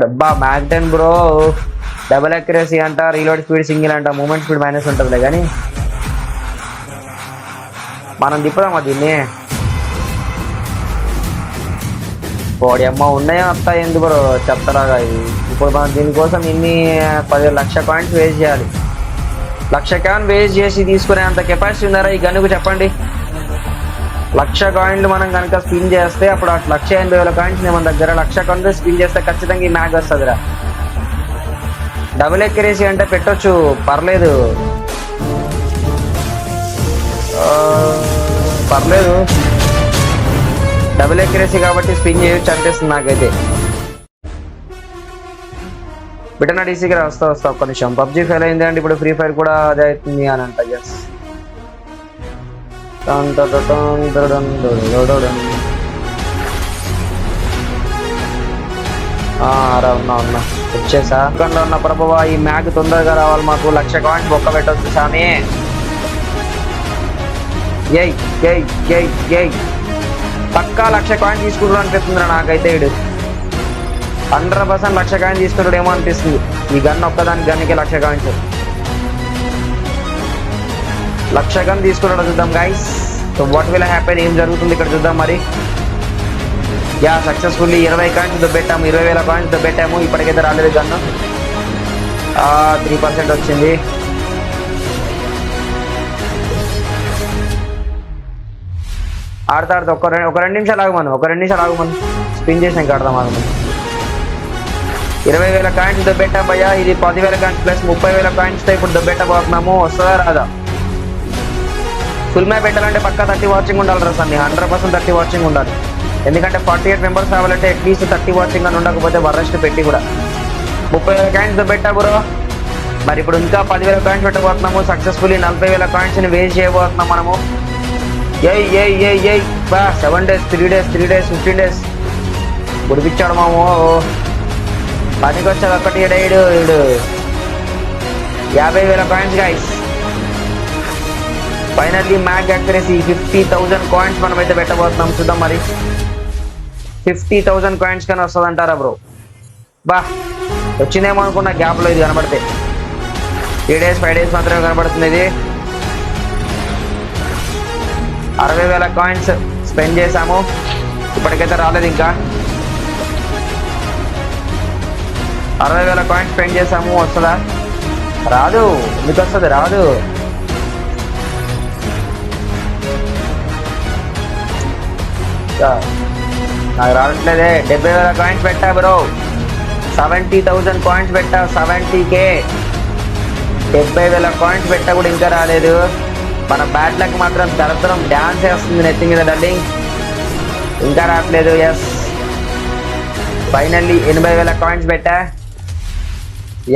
అబ్బా Mac 10 bro, double accuracy అంట, reload speed single అంట, మూమెంట్ స్పీడ్ మైనస్ ఉంటుందిలే కానీ మనం తిప్పుదామా దీన్ని. కోడి అమ్మ ఉన్నాయో వస్తా ఎందుకు బ్రో చెప్తారాగా. ఇప్పుడు మనం దీనికోసం ఇన్ని 10 లక్ష కాయిన్స్ వేస్ట్ చేయాలి. 1,00,000 కాయిన్ వేస్ట్ చేసి తీసుకునే అంత కెపాసిటీ ఉన్నారా ఈ గన్నుకు చెప్పండి. 1,00,000 కాయిన్లు మనం కనుక స్పిన్ చేస్తే అప్పుడు 1,80,000 కాయిన్స్ మన దగ్గర 1,00,000 కాయిన్స్ స్పిన్ చేస్తే ఖచ్చితంగా ఈ మ్యాగ్ వస్తుందిరా. డబుల్ ఎక్యురసీ అంటే పెట్టొచ్చు పర్లేదు, డబుల్ ఎక్యురసీ కాబట్టి స్పిన్ చేయొచ్చు అనిపిస్తుంది నాకైతే. బిటనా డీసీకి వస్తా ఒక్క నిమిషం. పబ్జీ ఫెయిల్ అయింది అంటే ఇప్పుడు ఫ్రీ ఫైర్ కూడా అదే అవుతుంది అని అంట. ఎస్ ఉన్నా వచ్చేసా. అక్కడ ఉన్న ప్రభువా ఈ మ్యాగ్ తొందరగా రావాలి, మాకు 1,00,000 కాయిన్స్ బొక్క పెట్టవచ్చు సామి. ఏయ్ ఏయ్ ఏయ్ ఏయ్ పక్కా 1,00,000 కాయిన్స్ తీసుకుంటాడు అనిపిస్తుందిరా నాకైతే. వీడు 100% 1,00,000 కాయిన్స్ తీసుకుంటాడు ఏమో అనిపిస్తుంది. ఈ గన్ ఒక్కదాని గన్కి 1,00,000 కాయిన్స్, 1,00,000 గన్ తీసుకున్నాడు. చూద్దాం guys, so what will happen, ఏం జరుగుతుంది ఇక్కడ చూద్దాం మరి. యా సక్సెస్ఫుల్లీ 20 కాయిన్స్ దొబ్బెట్టాము, 20,000 కాయిన్స్ దొబ్బెట్టాము. ఇప్పటికైతే రాలేదు గన్ను. 3% వచ్చింది. ఆడతా ఒక 2 నిమిషాలు ఆగమను, 2 నిమిషాలు ఆగమను. స్పిన్ చేసినాక ఆడదాం ఆగమను. 20,000 కాయిన్స్ దొబ్బెట్టాం భయ్యా. ఇది 10,000 కాయిన్స్ ప్లస్ 30,000 కాయిన్స్తో ఇప్పుడు దొబ్బెట్టబోతున్నాము. వస్తుందా రాదా? ఫుల్ మ్యాప్ పెట్టాలంటే పక్కా 30 వాచింగ్ ఉండాలి రా సన్ని, 100% 30 వాచింగ్ ఉండాలి. ఎందుకంటే 48 మెంబర్స్ రావాలంటే అట్లీస్ట్ 30 వాచింగ్ అని ఉండకపోతే వరస్ట్ పెట్టి కూడా. 30,000 కాయిన్స్ దొబ్బెట్టా బ్రో. మరి ఇప్పుడు ఇంకా 10,000 కాయిన్స్ పెట్టబోతున్నాము. సక్సెస్ఫుల్లీ 40,000 కాయిన్స్ని వేస్ట్ చేయబోతున్నాం మనము. ఏయ్ ఏయ్ ఏయ్ ఏయ్ బా 7 days 3 days 15 days గుడిపించాడు మాము. పనికి వచ్చాడు ఒక్కటి ఈడు 50,000 coins guys. Finally mag accuracy 50,000 coins మనం అయితే పెట్టబోతున్నాం. చూద్దాం మరి 50,000 కాయిన్స్ కానీ వస్తుందంటారా బ్రో. బా వచ్చిందేమో అనుకున్న గ్యాప్లో ఇది కనబడితే. 3 days 5 days మాత్రమే కనబడుతుంది. ఇది 60,000 కాయిన్స్ స్పెండ్ చేసాము, ఇప్పటికైతే రాలేదు ఇంకా. 60,000 కాయిన్స్ స్పెండ్ చేసాము, వస్తుందా? రాదు. ఎందుకు వస్తుంది? రాదు. నాకు రావట్లేదే. 70,000 కాయిన్స్ పెట్టా బ్రో, 70,000 కాయిన్స్ పెట్టా, 70K. 70,000 కాయిన్స్ పెట్టా కూడా ఇంకా రాలేదు. మన బ్యాట్ లక్ మాత్రం దరదరం డ్యాన్స్ వేస్తుంది నెత్తి మీద డార్లింగ్, ఇంకా రావట్లేదు. ఎస్ ఫైనల్లీ 80,000 కాయిన్స్ పెట్టా,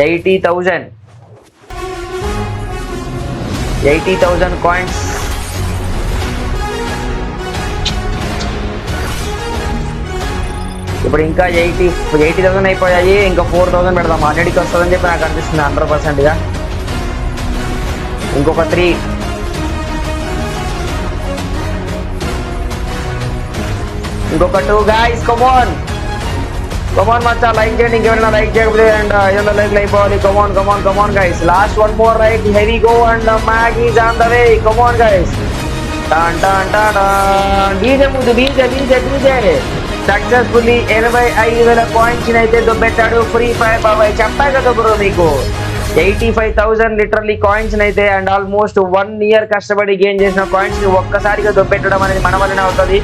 80,000 కాయిన్స్. ఇప్పుడు ఇంకా 80,000 అయిపోయాయి. ఇంకా 4,000 పెడదాం. 100కి వస్తుందని చెప్పి నాకు అనిపిస్తుంది 100%గా. ఇంకొక 3, ఇంకొక 2 గైస్. కమాన్ మచ్చా, లైక్ చేయండి. ఇంకెవరైనా లైక్ చేయకపోతే అండ్ 500 లైక్లు అయిపోవాలి. Come on guys. Last 1 more right, heavy go and mag is on the way. Come on guys. DJ ముందు డీజే సక్సెస్ఫుల్లీ 85,000 కాయిన్స్ అయితే దొబ్బెట్టాడు ఫ్రీ ఫైర్ బాబాయ్. చెప్పా కదా బ్రో మీకు, 85,000 లిటరల్లీ కాయిన్స్ అయితే అండ్ ఆల్మోస్ట్ 1 year కష్టపడి గెయిన్ చేసిన కాయిన్స్ ని ఒక్కసారిగా దొబ్బెట్టడం అనేది మన వల్లనే అవుతుంది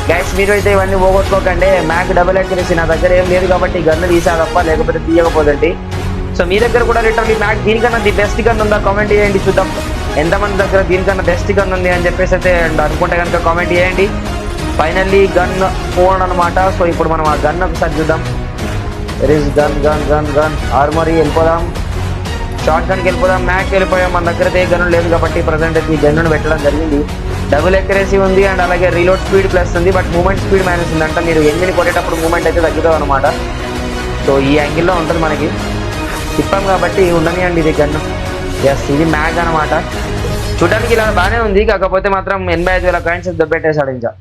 గైస్. మీరు అయితే ఇవన్నీ పోగొట్టుకోకండి. మ్యాగ్ డబుల్ అక్యురసీ నా దగ్గర ఏం లేదు కాబట్టి గన్ను తీసా తప్ప, లేకపోతే తీయకపోదండి. సో మీ దగ్గర కూడా లిటరల్లీ మ్యాగ్ దీనికన్నా ది బెస్ట్ గన్ ఉందా కామెంట్ చేయండి. చూద్దాం ఎంతమంది దగ్గర దీనికన్నా బెస్ట్ గన్ ఉంది అని చెప్పేసి అయితే అనుకుంటే కనుక కామెంట్ చేయండి. ఫైనల్లీ గన్ 4 అనమాట. సో ఇప్పుడు మనం ఆ గన్ ఒకసారి చూద్దాం. గన్ ఆర్మరీ వెళ్ళిపోదాం, షార్ట్ గన్కి వెళ్ళిపోదాం, మ్యాగ్కి వెళ్ళిపోయాం. మన దగ్గర ఏ గన్ను లేదు కాబట్టి ప్రజెంట్ అయితే ఈ గన్నును పెట్టడం జరిగింది. డబుల్ ఎక్యురసీ ఉంది అండ్ అలాగే రీలోడ్ స్పీడ్ ప్లస్ ఉంది, బట్ మూమెంట్ స్పీడ్ మైనస్ ఉంది. అంటే మీరు ఎనిమిది కొట్టేటప్పుడు మూమెంట్ అయితే తగ్గుతుంది అనమాట. సో ఈ యాంగిల్లో ఉంటుంది మనకి, తిప్పాం కాబట్టి ఉండనియండి ఇది గన్ను. ఎస్ ఇది మ్యాగ్ అనమాట. చూడడానికి ఇలా బాగానే ఉంది, కాకపోతే మాత్రం 85,000 కాయిన్స్ దొబ్బెట్టేశాడు ఇంకా.